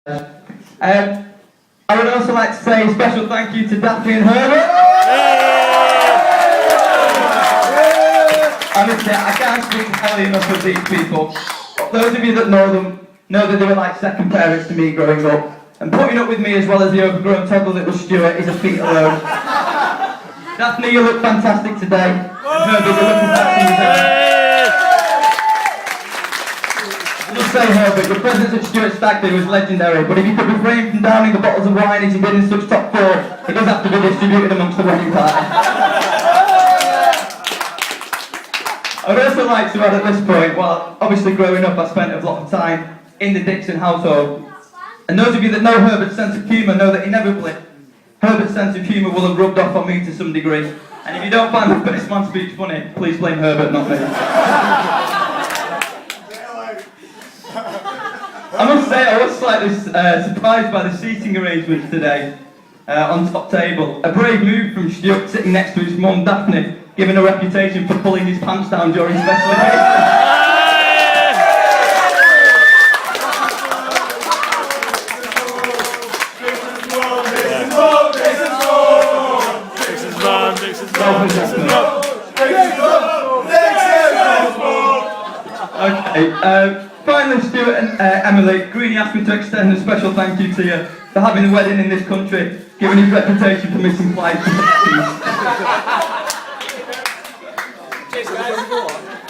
I would also like to say a special thank you to Daphne and Herbert. Honestly, I can't speak highly enough of these people. Those of you that know them know that they were like second parents to me growing up. And putting up with me as well as the overgrown toddler that was Stuart is a feat alone. Daphne, you look fantastic today. And Herbert, you look fantastic today. I must say, Herbert, your presence at Stuart's stag do was legendary, but if you could refrain from downing the bottles of wine as you did in such top form, it does have to be distributed amongst the wedding party. I'd also like to add at this point, well, obviously growing up I spent a lot of time in the Dixon household, and those of you that know Herbert's sense of humour know that inevitably Herbert's sense of humour will have rubbed off on me to some degree, and if you don't find the best man speech funny, please blame Herbert, not me. I must say I was slightly surprised by the seating arrangements today on top table. A brave move from Stuart sitting next to his mum Daphne, given a reputation for pulling his pants down during special occasions. Okay, finally Stuart and Emily, Greenie asked me to extend a special thank you to you for having a wedding in this country, given his reputation for missing flights.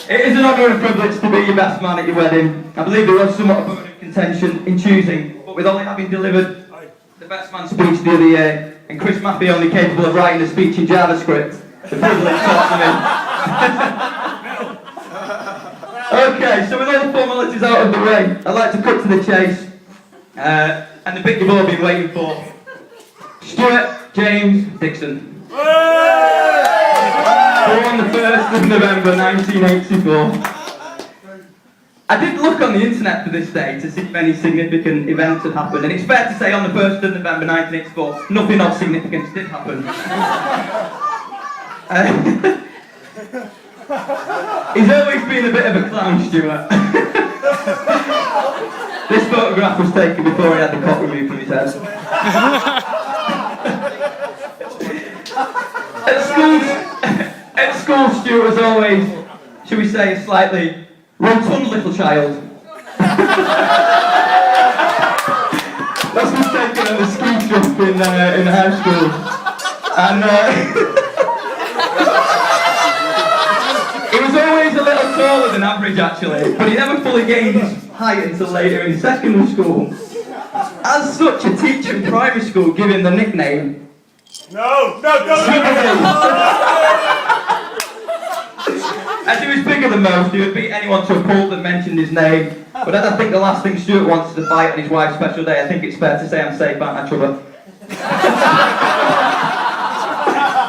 It is an honour and privilege to be your best man at your wedding. I believe there was somewhat of a contention in choosing, but with Ollie having delivered the best man speech the other year, and Chris Maffey only capable of writing a speech in JavaScript, the privilege falls to me. Okay, so with all the formalities out of the way, I'd like to cut to the chase, and the bit you've all been waiting for. Stuart James Dixon. Born the 1st of November 1984. I did look on the internet for this day to see if any significant events had happened, and it's fair to say on the 1st of November 1984, nothing of significance did happen. He's always been a bit of a clown, Stuart. This photograph was taken before he had the cock removed from his head. At school, Stuart was always, shall we say, a slightly rotund little child. That's was taken on a ski trip in high school. And he was always a little taller than average, actually, but he never fully gained his height until later in secondary school. As such, a teacher in primary school gave him the nickname No! As he was bigger than most, he would beat anyone to a pulp that mentioned his name. But as I think the last thing Stuart wants is a fight on his wife's special day, I think it's fair to say I'm safe, aren't I, Trevor?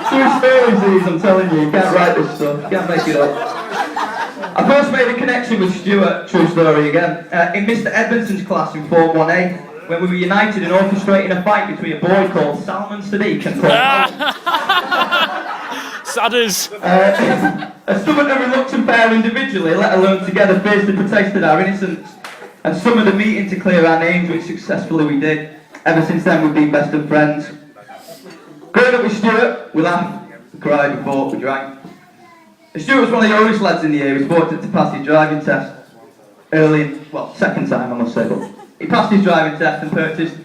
True stories these, I'm telling you. You can't write this stuff. You can't make it up. I first made a connection with Stuart, true story again, in Mr. Edmondson's class in Form 1A, when we were united in orchestrating a fight between a boy called Salman Sadiq and Paul. Sadders. A stubborn and reluctant pair individually, let alone together, fiercely protested our innocence and summoned a meeting to clear our names, which successfully we did. Ever since then, we've been best of friends. Growing up with Stuart, we laughed, we cried, we fought, we drank. Stuart was one of the oldest lads in the year. He was fortunate to pass his driving test early, well, second time I must say, but he passed his driving test and purchased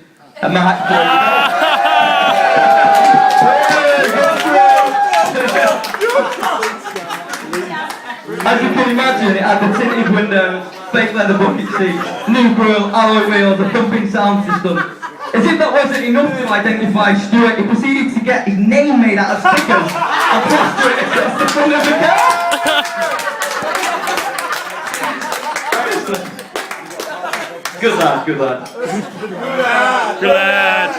a Mark II. As you can imagine, it had the tinted windows, fake leather bucket seats, new grille, alloy wheels, a thumping sound system. As if that wasn't enough to identify Stuart, he proceeded to get his name made out of stickers and plaster it across the front of the car. Good lad, good lad. Good lad.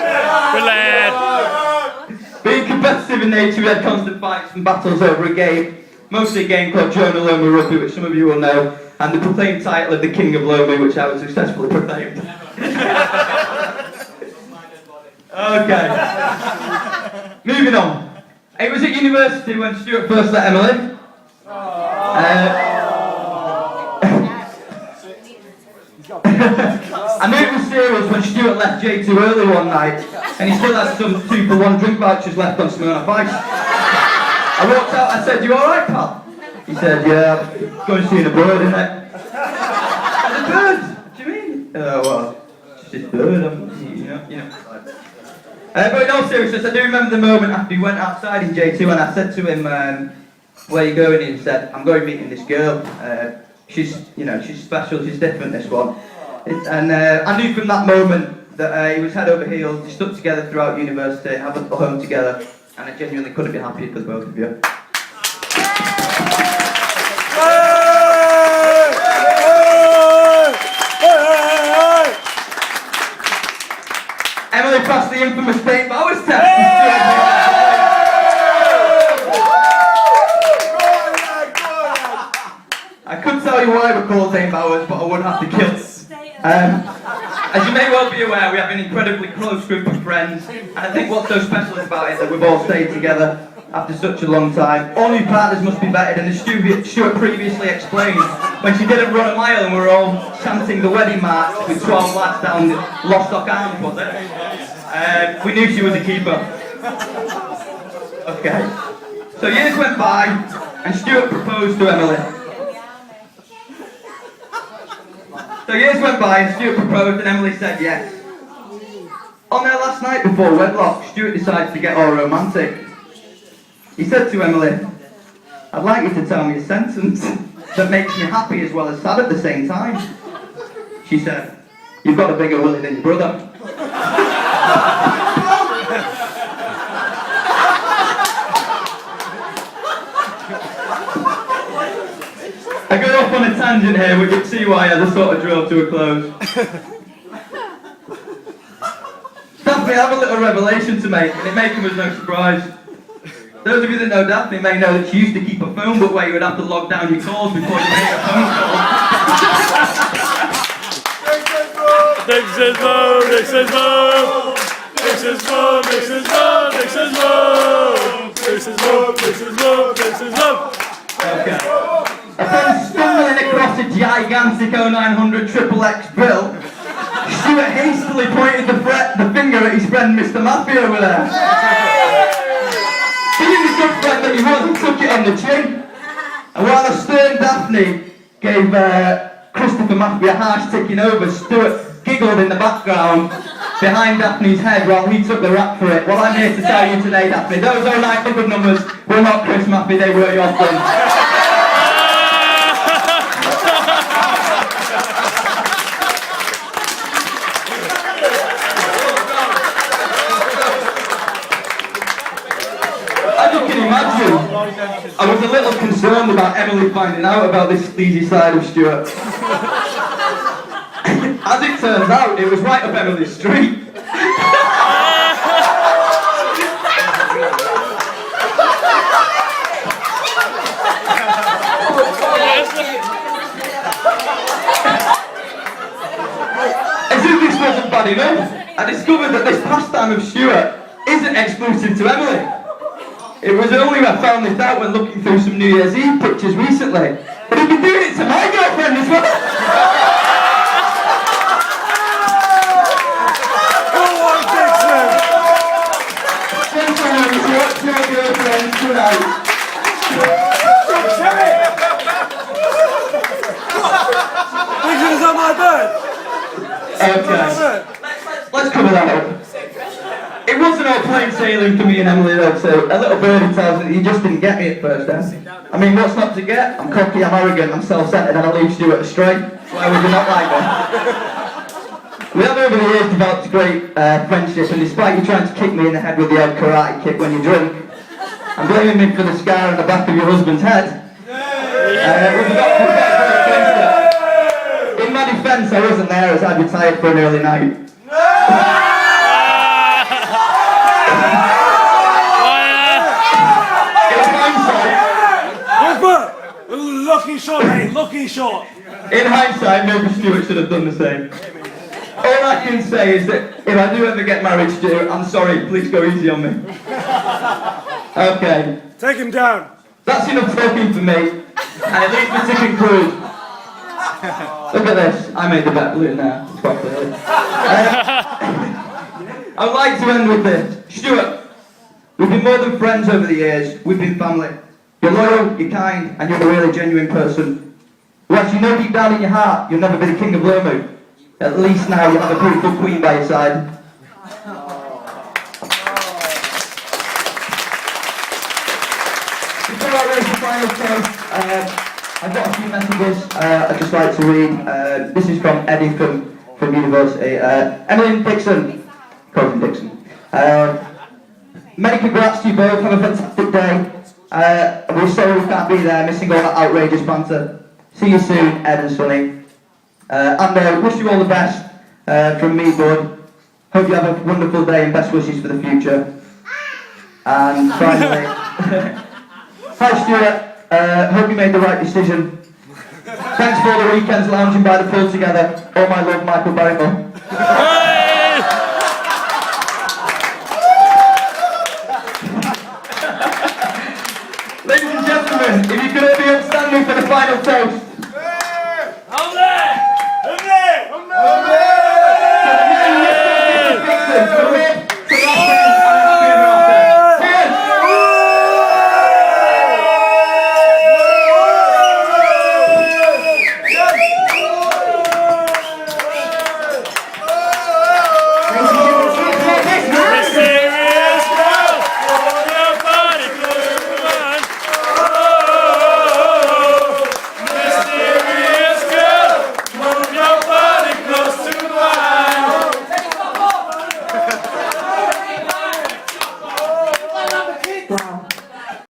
Good lad. Being competitive in nature, we had constant fights and battles over a game. Mostly a game called Jonah Lomu Rugby, which some of you will know, and the proclaimed title of the King of Lomu, which I was successfully proclaimed. Okay. Moving on. It was at university when Stuart first met Emily. I knew it was serious when Stuart left J2 early one night, and he still has some 2-for-1 drink vouchers left on Smirnoff Ice. I walked out, I said, "You alright, pal?" He said, "Yeah, going to see the bird, innit?" "The bird? What do you mean?" Well, it's just this bird, you know. But in all seriousness, I do remember the moment after he went outside in J2 and I said to him, "Where are you going?" And he said, "I'm going meeting this girl. She's special, she's different, this one." And I knew from that moment that he was head over heels, they stuck together throughout university, have a home together, and I genuinely couldn't be happier for the both of you. Emily passed the infamous St. Bowers test. I couldn't tell you why we're called St. Bowers, but I wouldn't have to kill. As you may well be aware, we have an incredibly close group of friends, and I think what's so special about it is that we've all stayed together after such a long time. All new partners must be vetted, and as Stuart previously explained, when she didn't run a mile and we were all chanting the wedding march with 12 lads down Lostock Island, was it? We knew she was a keeper. Okay. So years went by, and Stuart proposed to Emily. So years went by, and Stuart proposed, and Emily said yes. On their last night before wedlock, Stuart decided to get all romantic. He said to Emily, "I'd like you to tell me a sentence that makes me happy as well as sad at the same time." She said, "You've got a bigger willy than your brother." I go off on a tangent here, but you can see why I just sort of drove to a close. Daphne, I have a little revelation to make, and it may come as no surprise. Those of you that know Daphne may know that she used to keep a phone book where you would have to log down your calls before you make a phone call. Dixon's move, Dixon's move, Dixon's move, Dixon's move, Dixon's move, Dixon's move, Dixon's move, Dixon's move. Okay. Upon stumbling across a gigantic 0900 XXX bill, Stuart hastily pointed the finger at his friend Mr. Matthew over there. Being the good friend that he was, he took it on the chin. And while a stern Daphne gave Christopher Matthew a harsh ticking over, Stuart giggled in the background behind Daphne's head while he took the rap for it. Well, I'm here to tell you today, Daphne, those 0900 numbers were not Chris Matthew, they were your friends. I was a little concerned about Emily finding out about this sleazy side of Stuart. As it turns out, it was right up Emily's street. As if this wasn't bad enough, I discovered that this pastime of Stuart isn't exclusive to Emily. It was only I found this out when looking through some New Year's Eve pictures recently. But he'd been doing it to my girlfriend as well. Go on, Dixon! Gentlemen, what's your girlfriend tonight? Dixon's on my bed! Okay. Let's cover that up. It wasn't all plain sailing for me and Emily though, so a little birdie tells me that you just didn't get me at first then. I mean, what's not to get? I'm cocky, I'm arrogant, I'm self-centered, and I leave Stuart astray. Why would you not like me? We have over the years developed a great friendship, and despite you trying to kick me in the head with the odd karate kick when you drink, and blaming me for the scar on the back of your husband's head, we've got very close. In my defence, I wasn't there as I retired for an early night. Lucky shot, mate, lucky shot. In hindsight, maybe Stuart should have done the same. All I can say is that if I do ever get married, Stuart, I'm sorry, please go easy on me. Okay. Take him down. That's enough talking for me, and it leads me to conclude. Look at this, I made the bet blue now. Stop there. I would like to end with this. Stuart, we've been more than friends over the years. We've been family. You're loyal, you're kind, and you're a really genuine person. Whilst you know deep down in your heart you'll never be the king of Lermu, at least now you have a beautiful queen by your side. Before I raise the final toast, I've got a few messages I'd just like to read. This is from Eddie from university. Emily Dixon, calls him Dixon. Many congrats to you both, have a fantastic day. We're sorry we can't be there, missing all that outrageous banter. See you soon, Ed and Sonny. And wish you all the best from me, bud. Hope you have a wonderful day and best wishes for the future. And finally, hi Stuart, hope you made the right decision. Thanks for all the weekends lounging by the pool together. All my love, Michael Barrymore.